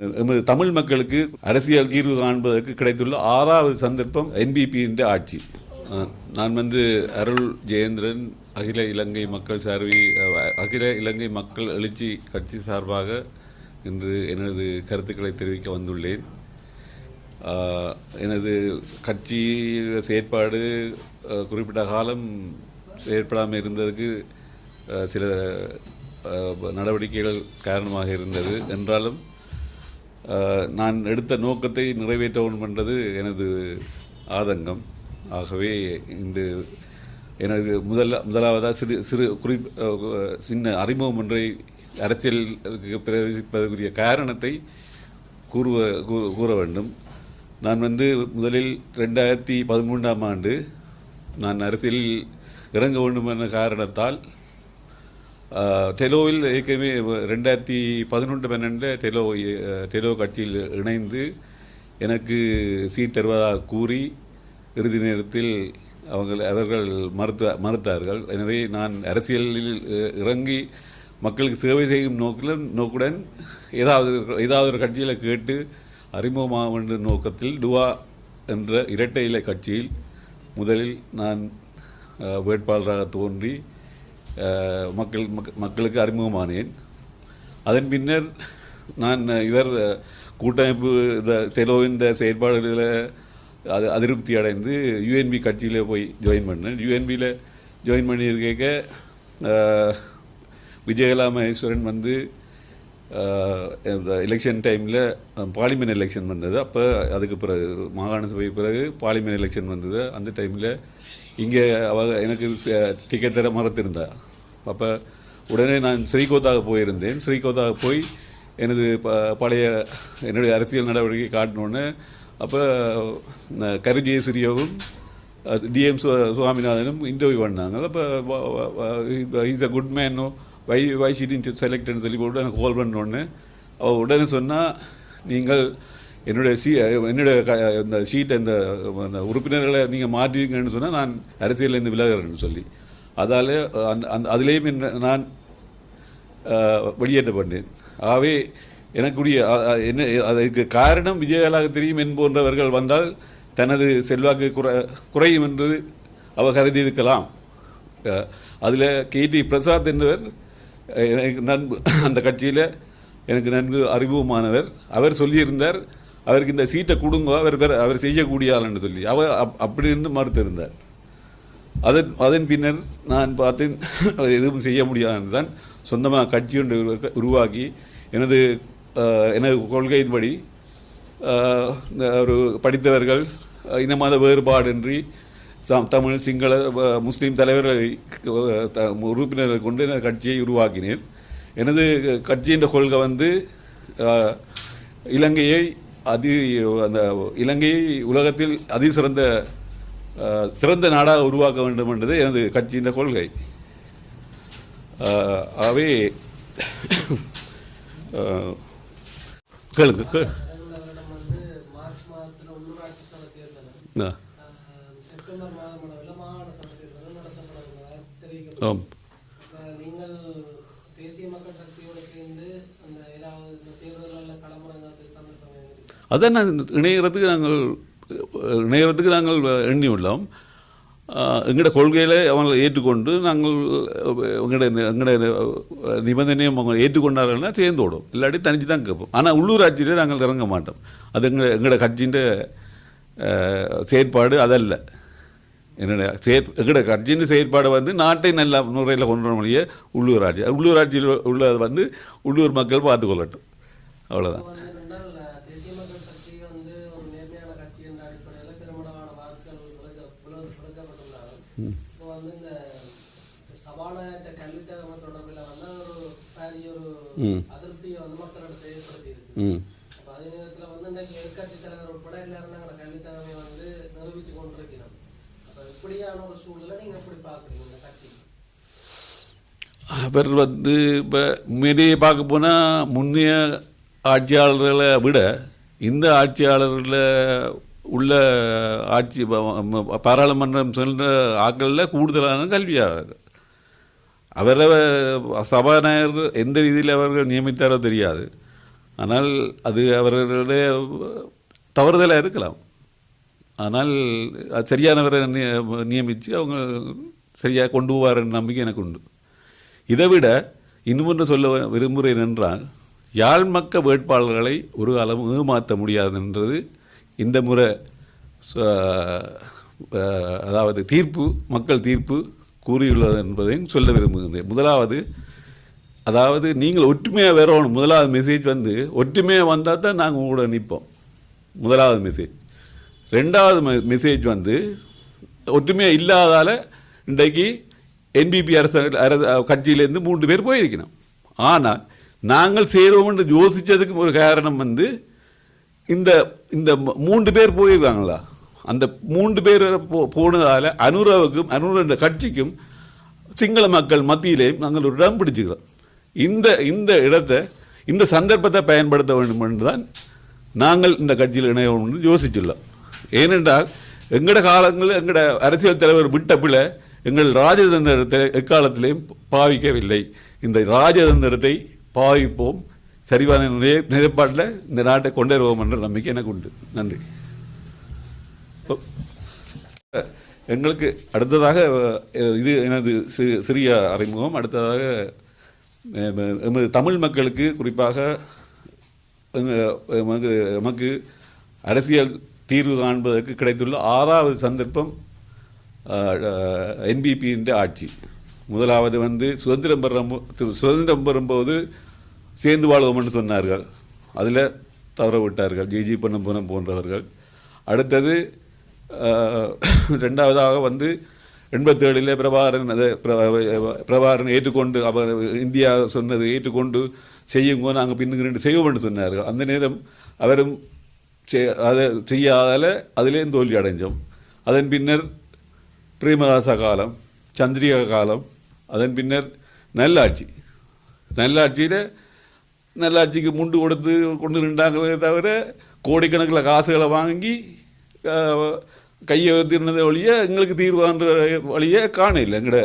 எமது தமிழ் மக்களுக்கு அரசியல் தீர்வு காண்பதற்கு கிடைத்துள்ள 6வது சந்தர்ப்பம் என்பிபியின் ஆட்சி. நான் அருள் ஜெயேந்திரன் அகில இலங்கை மக்கள் எழுச்சி கட்சி சார்பாக இன்று எனது கருத்துக்களை தெரிவிக்க வந்துள்ளேன். எனது கட்சி செயற்பாடு குறிப்பிட்ட காலம் செயற்படாமல் இருந்ததற்கு சில நடவடிக்கைகள் காரணமாக இருந்தது. என்றாலும் நான் எடுத்த நோக்கத்தை நிறைவேற்ற வேண்டும் என்றது எனது ஆதங்கம். ஆகவே இன்று எனது முதலாவதாக சின்ன அறிமுகம் ஒன்றை அரசியலுக்கு பிரவேசிப்பதற்குரிய காரணத்தை கூற வேண்டும். நான் முதலில் 2013ஆம் ஆண்டு நான் அரசியலில் இறங்க வேண்டும் என்ற காரணத்தால் டெலோவில் ஏற்கனவே 2011-12 டெலோ கட்சியில் இணைந்து எனக்கு சீட் தருவதாக கூறி இறுதி நேரத்தில் அவர்கள் மறுத்தார்கள். எனவே நான் அரசியலில் இறங்கி மக்களுக்கு சேவை செய்யும் நோக்குடன் ஏதாவது ஒரு கட்சியில் கேட்டு அறிமுகமாக என்ற நோக்கத்தில் டுவா என்ற இரட்டை இலை கட்சியில் முதலில் நான் வேட்பாளராக தோன்றி மக்களுக்கு அறிமுகமானேன். அதன் பின்னர் நான் கூட்டமைப்பு தெலோவின் செயற்பாடுகளில் அதிருப்தி அடைந்து யூஎன்பி கட்சியில் போய் ஜாயின் பண்ணேன். யூஎன்பியில் ஜாயின் பண்ணியிருக்க விஜயகலா மகேஸ்வரன் எலெக்ஷன் டைமில் பார்லிமெண்ட் எலெக்ஷன் வந்தது. அப்போ அதுக்கு பிறகு மாகாண சபை பிறகு பார்லிமெண்ட் எலெக்ஷன் வந்தது. அந்த டைமில் இங்கே எனக்கு டிக்கெட் தர மறுத்திருந்தா. அப்போ உடனே நான் ஸ்ரீகோத்தாக போயிருந்தேன். ஸ்ரீகோத்தாக போய் என்னுடைய அரசியல் நடவடிக்கை காட்டினோன்னே அப்போ கருஜேஸ்வரியாவும் டிஎம் சுவாமிநாதனும் இன்டர்வியூ பண்ணாங்க. அப்போ இஸ் அ குட் மேனோ வை ஷி டிட்ன்ட் செலக்ட்னு சொல்லி போட்டு எனக்கு கால் பண்ணோன்னே அவள் உடனே சொன்னால், நீங்கள் என்னுடைய இந்த ஷீட்டை இந்த உறுப்பினர்களை நீங்கள் மாற்றுவீங்கன்னு சொன்னால் நான் அரசியலேருந்து விலகிறேன்னு சொல்லி அதால் அதிலேயும் நான் வெளியேற்றப்பட்டேன். ஆகவே எனக்குரிய அதுக்கு காரணம் விஜயகலாக தெரியும் என்போன்றவர்கள் வந்தால் தனது செல்வாக்கு குறையும் என்று அவர் கருதி இருக்கலாம். அதில் KT பிரசாத் என்பவர் நன்கு அந்த கட்சியில் எனக்கு நன்கு அறிமுகமானவர். அவர் சொல்லியிருந்தார், அவருக்கு இந்த சீட்டை கொடுங்க, அவர் செய்யக்கூடிய ஆள்னு சொல்லி அப்படி இருந்து மறுத்திருந்தார். அதன் பின்னர் நான் பார்த்தேன் எதுவும் செய்ய முடியாது தான் சொந்தமாக கட்சி ஒன்று உருவாக்கி எனது கொள்கையின்படி ஒரு படித்தவர்கள் இன மத வேறுபாடின்றி தமிழ் சிங்கள முஸ்லீம் தலைவர்களை உறுப்பினர்களை கொண்டு எனது கட்சியை உருவாக்கினேன். எனது கட்சியின் கொள்கை இலங்கையை உலகத்தில் சிறந்த நாடாக உருவாக்க வேண்டும் என்பது எனது கட்சியின் கொள்கை. ஆகவே கேளுங்க. அதான் இணையறதுக்கு நாங்கள் எண்ணியுள்ளோம். எங்களோட கொள்கையில் அவங்களை ஏற்றுக்கொண்டு நாங்கள் எங்களோட நிபந்தனையும் அவங்க ஏற்றுக்கொண்டார்கள்னா சேர்ந்தோடும், இல்லாட்டி தனிச்சு தான் கேட்போம். ஆனால் உள்ளூராட்சியில் நாங்கள் இறங்க மாட்டோம். அது எங்களோட கட்சியின் செயற்பாடு அதல்ல. எங்களோட கட்சியின் செயற்பாடு நாட்டை நல்ல முறையில் கொண்டு வர உள்ளூராட்சியில் உள்ளது உள்ளூர் மக்கள் பார்த்து கொள்ளட்டும், அவ்வளோதான். அவர் இப்போ உண்மையிலேயே பார்க்க போனால் முன்னைய ஆட்சியாளர்களை விட இந்த ஆட்சியாளர்களில் உள்ள பாராளுமன்றம் சென்ற ஆட்களில் கூடுதலான கல்வியாளர்கள். அவரை சபாநாயகர் எந்த ரீதியில் அவர்கள் நியமித்தாரோ தெரியாது. ஆனால் அது அவர்களுடைய தவறுதலாக இருக்கலாம். ஆனால் அது சரியானவரை நியமித்து அவங்க சரியாக கொண்டு போவார்ன்ற நம்பிக்கை எனக்கு உண்டு. இதை விட இன்னும் சொல்ல விரும்புகிறேன் என்றால், யாழ் மக்க வேட்பாளர்களை ஒரு அளவு ஏமாற்ற முடியாதுன்றது இந்த முறை அதாவது தீர்ப்பு, மக்கள் தீர்ப்பு கூறியுள்ளது என்பதையும் சொல்ல விரும்புகின்றேன். முதலாவது, அதாவது நீங்கள் ஒற்றுமையாக வரணும். முதலாவது மெசேஜ் வந்து ஒற்றுமையாக வந்தால் தான் நாங்கள் உங்களோட நிற்போம். முதலாவது மெசேஜ். ரெண்டாவது மெசேஜ் வந்து ஒற்றுமையாக இல்லாதால் இன்றைக்கு என்பிபி கட்சியிலேருந்து 3 பேர் போயிருக்கணும். ஆனால் நாங்கள் சேருவோம் என்று யோசித்ததுக்கு ஒரு காரணம் வந்து இந்த இந்த 3 பேர் போயிருக்காங்களா, அந்த 3 பேர் போனதால் அனுரவுக்கும் கட்சிக்கும் சிங்கள மக்கள் மத்தியிலேயும் நாங்கள் ஒரு இடம் பிடிச்சிக்கிறோம். இந்த இடத்தை, இந்த சந்தர்ப்பத்தை பயன்படுத்த வேண்டும் என்று தான் நாங்கள் இந்த கட்சியில் இணையோம் என்று யோசிச்சுள்ளோம். ஏனென்றால் எங்களோட காலங்களில் எங்களோட அரசியல் தலைவர் விட்ட பிள்ளை எங்கள் ராஜதந்திரத்தை எக்காலத்திலேயும் பாவிக்கவில்லை. இந்த ராஜதந்திரத்தை பாவிப்போம், சரிவான நிலைப்பாட்டில் இந்த நாட்டை கொண்டு வருவோம் என்ற நம்பிக்கை எனக்கு உண்டு. நன்றி. எங்களுக்கு அடுத்ததாக இது எனது சிறிய அறிமுகம். அடுத்ததாக எமது தமிழ் மக்களுக்கு, குறிப்பாக நமக்கு அரசியல் தீர்வு காண்பதற்கு கிடைத்துள்ள 6வது சந்தர்ப்பம் என்பிபியின் ஆட்சி. முதலாவது வந்து சுதந்திரம் பெறும்போது சேர்ந்து வாழ்வோம் என்று சொன்னார்கள், அதில் தவற விட்டார்கள் ஜிஜி பொன்னம்பலம் போன்றவர்கள். அடுத்தது ரெண்டாவதாக வந்து 87 பிரபாகரன் ஏற்றுக்கொண்டு அவர் இந்தியா சொன்னது ஏற்றுக்கொண்டு செய்யுங்க, நாங்கள் பின்னுக்கு செய்வோம் என்று சொன்னார்கள். அந்த நேரம் அவரும் அதை செய்யாதால் அதிலேயும் தோல்வி அடைஞ்சோம். அதன் பின்னர் பிரேமதாச காலம், சந்திரிகா காலம், அதன் பின்னர் நல்லாட்சிக்கு முண்டு கொடுத்து கொண்டு நின்றாங்களே தவிர கோடிக்கணக்கில் காசுகளை வாங்கி கையை திருநதை வழிய எங்களுக்கு தீர்வான்ற வழியே காணல எங்களோட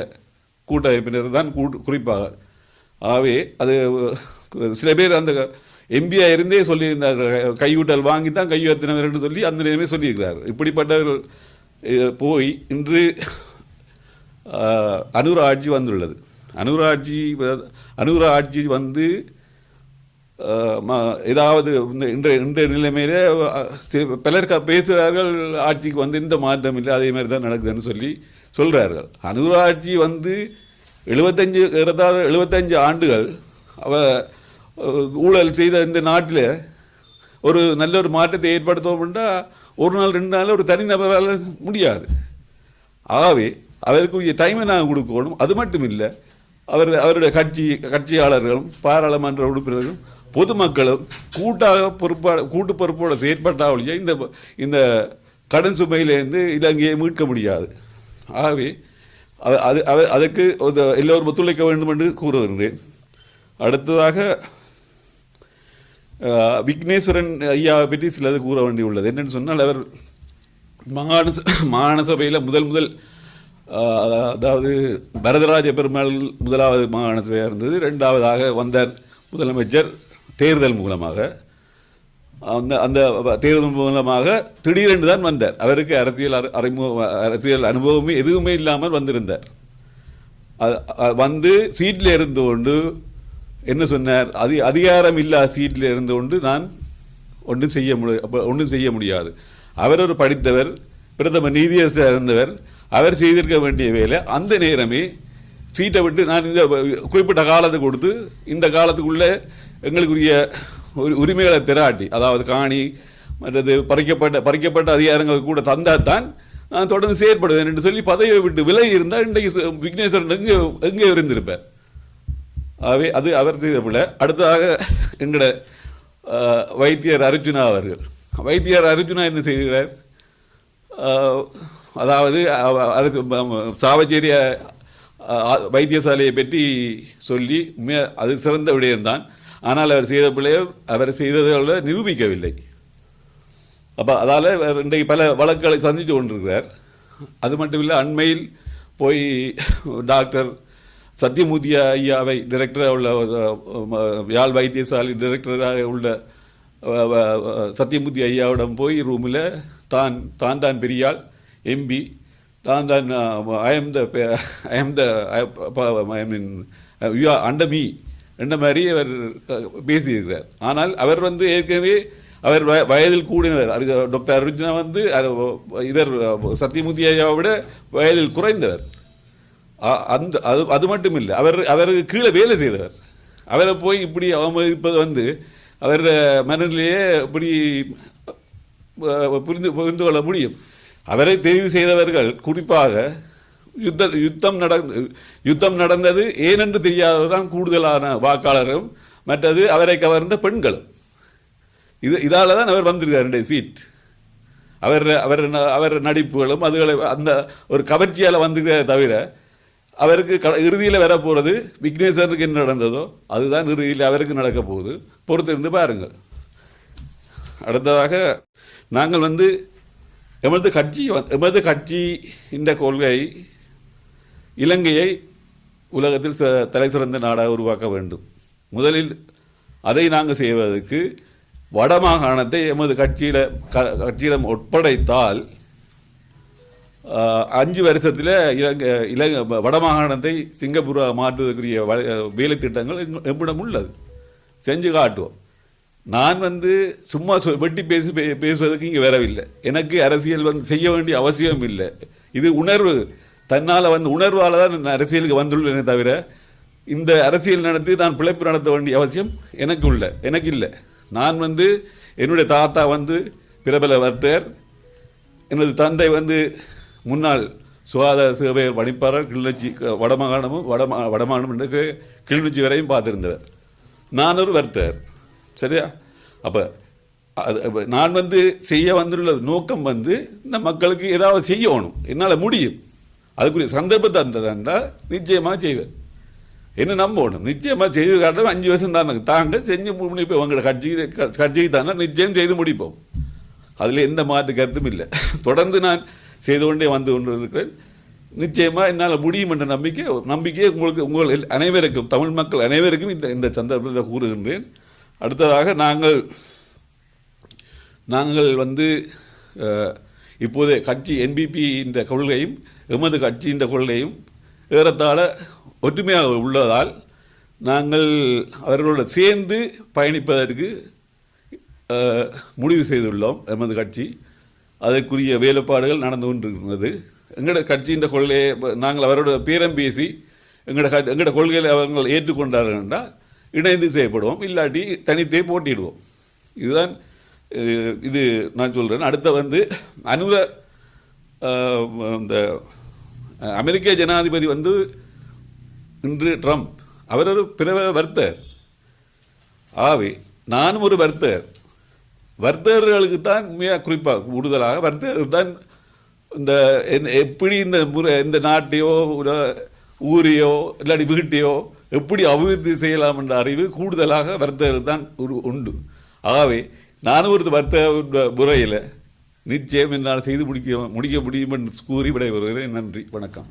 கூட்டமைப்பினர் தான் குறிப்பாக. ஆகவே அது சில பேர் அந்த எம்பியாக இருந்தே சொல்லியிருந்தார்கள், கையூட்டல் வாங்கி தான் கையெழுத்தினவர் என்று சொல்லி அந்த நேரமே சொல்லியிருக்கிறார். இப்படிப்பட்டவர்கள் போய் இன்று அனுர ஆட்சி வந்துள்ளது. அனுர ஆட்சி வந்து ஏதாவது இன்றைய நிலைமையிலே பலர் பேசுகிறார்கள், ஆட்சிக்கு வந்து இந்த மாற்றம் இல்லை, அதே மாதிரி தான் நடக்குதுன்னு சொல்கிறார்கள். அனுர ஆட்சி வந்து 75 ஆண்டுகள் ஊழல் செய்த இந்த நாட்டில் ஒரு நல்ல ஒரு மாற்றத்தை ஏற்படுத்தோம்னா ஒரு நாள் 2 நாள் ஒரு தனிநபரால் முடியாது. ஆகவே அவருக்கு டைமை நாங்கள் கொடுக்கணும். அது மட்டும் இல்லை, அவருடைய கட்சியாளர்களும் பாராளுமன்ற உறுப்பினர்களும் பொதுமக்களும் கூட்டு பொறுப்போடு செயற்பட்டாவளியே இந்த கடன் சுமையிலேருந்து இலங்கையை மீட்க முடியாது. ஆகவே அதற்கு எல்லோரும் ஒத்துழைக்க வேண்டும் என்று கூறுகின்றேன். அடுத்ததாக விக்னேஸ்வரன் ஐயாவை பற்றி சிலது கூற வேண்டியுள்ளது. என்னென்னு சொன்னால், அவர் மாகாண சபையில் முதல் அதாவது வரதராஜ பெருமாள் முதலாவது மாகாண சபையாக இருந்தது. 2ஆவதாக வந்தார் முதலமைச்சர் தேர்தல் மூலமாக. அந்த தேர்தல் மூலமாக திடீரென்று தான் வந்தார். அவருக்கு அரசியல் அனுபவமே எதுவுமே இல்லாமல் வந்திருந்தார். வந்து சீட்டில் இருந்து கொண்டு என்ன சொன்னார், அதிகாரம் இல்லாத சீட்டில் இருந்து கொண்டு நான் ஒன்றும் செய்ய முடியாது. அவர் ஒரு படித்தவர், பிரதம நீதியரசர் இருந்தவர். அவர் செய்திருக்க வேண்டிய வேலை அந்த நேரமே சீட்டை விட்டு நான் இந்த குறிப்பிட்ட காலத்தை கொடுத்து இந்த காலத்துக்குள்ளே எங்களுக்குரிய உரிமைகளை திராட்டி, அதாவது காணி மற்றது பறிக்கப்பட்ட அதிகாரங்கள் கூட தந்தால் தான் நான் தொடர்ந்து செயற்படுவேன் என்று சொல்லி பதவியை விட்டு விலகி இருந்தால் இன்றைக்கு விக்னேஸ்வரன் எங்கே இருந்திருப்பார். ஆகவே அது அவர் செய்த பிள்ளை. அடுத்ததாக எங்களோட வைத்தியர் அர்ஜுனா அவர்கள். வைத்தியர் அர்ஜுனா என்ன செய்கிறார், அதாவது சாவச்சேரிய வைத்தியசாலையை பற்றி சொல்லி அது சிறந்த விடயம்தான். ஆனால் அவர் செய்த பிள்ளையை அவர் செய்ததை நிரூபிக்கவில்லை. அப்போ அதால் இன்றைக்கு பல வழக்குகளை சந்தித்து கொண்டிருக்கிறார். அது மட்டும் இல்லை, அண்மையில் போய் டாக்டர் சத்தியமூர்த்தி ஐயாவை டைரக்டராக உள்ள யாழ் வைத்தியசாலை டைரக்டராக உள்ள சத்தியமூர்த்தி ஐயாவிடம் போய் ரூமில் தான் பெரியாள் எம்பி தான் I mean you are under me என்ற மாதிரி அவர் பேசியிருக்கிறார். ஆனால் அவர் ஏற்கனவே அவர் வயதில் கூடினவர். டாக்டர் அர்ஜுனா இதர் சத்தியமூர்த்தி ஐயாவை விட வயதில் குறைந்தவர். அது மட்டும் இல்லை, அவருக்கு கீழே வேலை செய்தவர். அவரை போய் இப்படி அவமதிப்பது அவர் மனநிலையே இப்படி புரிந்து கொள்ள முடியும். அவரை தெரிவு செய்தவர்கள் குறிப்பாக யுத்தம் நடந்தது ஏனென்று தெரியாததான் கூடுதலான வாக்காளரும், மற்றது அவரை கவர்ந்த பெண்களும். இதால தான் அவர் வந்திருக்கார் 2 சீட். அவர் நடிப்புகளும் அதுகளை அந்த ஒரு கவர்ச்சியால் வந்திருக்கிறத தவிர அவருக்கு இறுதியில் வரப்போகிறது விக்னேஸ்வரனுக்கு என்ன நடந்ததோ அதுதான் இறுதியில் அவருக்கு நடக்க போகுது. பொறுத்திருந்து பாருங்கள். அடுத்ததாக நாங்கள் எமது கட்சி இந்த கொள்கை இலங்கையை உலகத்தில் தலை சிறந்த நாடாக உருவாக்க வேண்டும். முதலில் அதை நாங்கள் செய்வதற்கு வடமாகாணத்தை எமது கட்சியிடம் ஒப்படைத்தால் 5 வருஷத்தில் இலங்கை வடமாகாணத்தை சிங்கப்பூராக மாற்றுவதற்குரிய வேலை திட்டங்கள் எம்மிடம் உள்ளது, செஞ்சு காட்டுவோம். நான் சும்மா வெட்டி பேசுவதற்கு இங்கே வரவில்லை. எனக்கு அரசியல் செய்ய வேண்டிய அவசியம் இல்லை. இது உணர்வு, தன்னால் உணர்வால் தான் அரசியலுக்கு வந்துள்ளேனே தவிர இந்த அரசியல் நடத்தி நான் பிழைப்பு நடத்த வேண்டிய அவசியம் எனக்கு இல்லை. நான் என்னுடைய தாத்தா பிரபல வர்த்தகர், எனது தந்தை முன்னாள் சுகாதார சேவை பணிப்பாளர், கிளிநொச்சி வடமாகாணம் என்று கிளிநொச்சி வரையும் பார்த்திருந்தவர். நான் ஒரு வர்த்தகர், சரியா? அப்போ நான் செய்ய வந்துள்ள நோக்கம் இந்த மக்களுக்கு ஏதாவது செய்யணும், என்னால் முடியும். அதுக்குரிய சந்தர்ப்பத்தை தந்தால் நிச்சயமாக செய்வேன். என்ன நம்பணும், நிச்சயமாக செய்து காட்டும். 5 வருஷம் தான் தாங்க செஞ்சு முடிப்போம். உங்களோட கட்சிக்கு தானே நிச்சயம் செய்து முடிப்போம். அதில் எந்த மாற்று கருத்தும் இல்லை. தொடர்ந்து நான் செய்து கொண்டே வந்து கொண்டிருக்கிறேன். நிச்சயமாக என்னால் முடியும் என்ற நம்பிக்கையை உங்கள் அனைவருக்கும், தமிழ் மக்கள் அனைவருக்கும் இந்த சந்தர்ப்பத்தில் கூறுகின்றேன். அடுத்ததாக நாங்கள் இப்போது கட்சி என்பிபி இந்த கொள்கையும் எமது கட்சி இந்த கொள்கையும் ஏறத்தாழ ஒற்றுமையாக உள்ளதால் நாங்கள் அவர்களோடு சேர்ந்து பயணிப்பதற்கு முடிவு செய்துள்ளோம். எமது கட்சி அதற்குரிய வேலைப்பாடுகள் நடந்து கொண்டிருக்கிறது. எங்களோட கட்சியின் கொள்கையை நாங்கள் அவரோட பேரம் பேசி எங்களோட கொள்கையை அவர்கள் ஏற்றுக்கொண்டார்கள் என்றால் இணைந்து செய்யப்படுவோம், இல்லாட்டி தனித்தே போட்டிடுவோம். இதுதான் இது நான் சொல்கிறேன். அடுத்த அனுர இந்த அமெரிக்க ஜனாதிபதி இன்று ட்ரம்ப், அவர் ஒரு வர்த்தகர். ஆகவே நானும் ஒரு வர்த்தகர்களுக்கு தான் மிக குறிப்பாக கூடுதலாக வர்த்தகர்கள் தான் எப்படி இந்த நாட்டையோ ஊரையோ இல்லாட்டி வீட்டையோ எப்படி அபிவிருத்தி செய்யலாம் என்ற அறிவு கூடுதலாக வர்த்தகர்கள் தான் உண்டு. ஆகவே நானும் ஒரு வர்த்தக முறையில் நிச்சயம் என்னால் செய்து முடிக்க முடியும் என்று கூறி விடைபெறுகிறேன். நன்றி, வணக்கம்.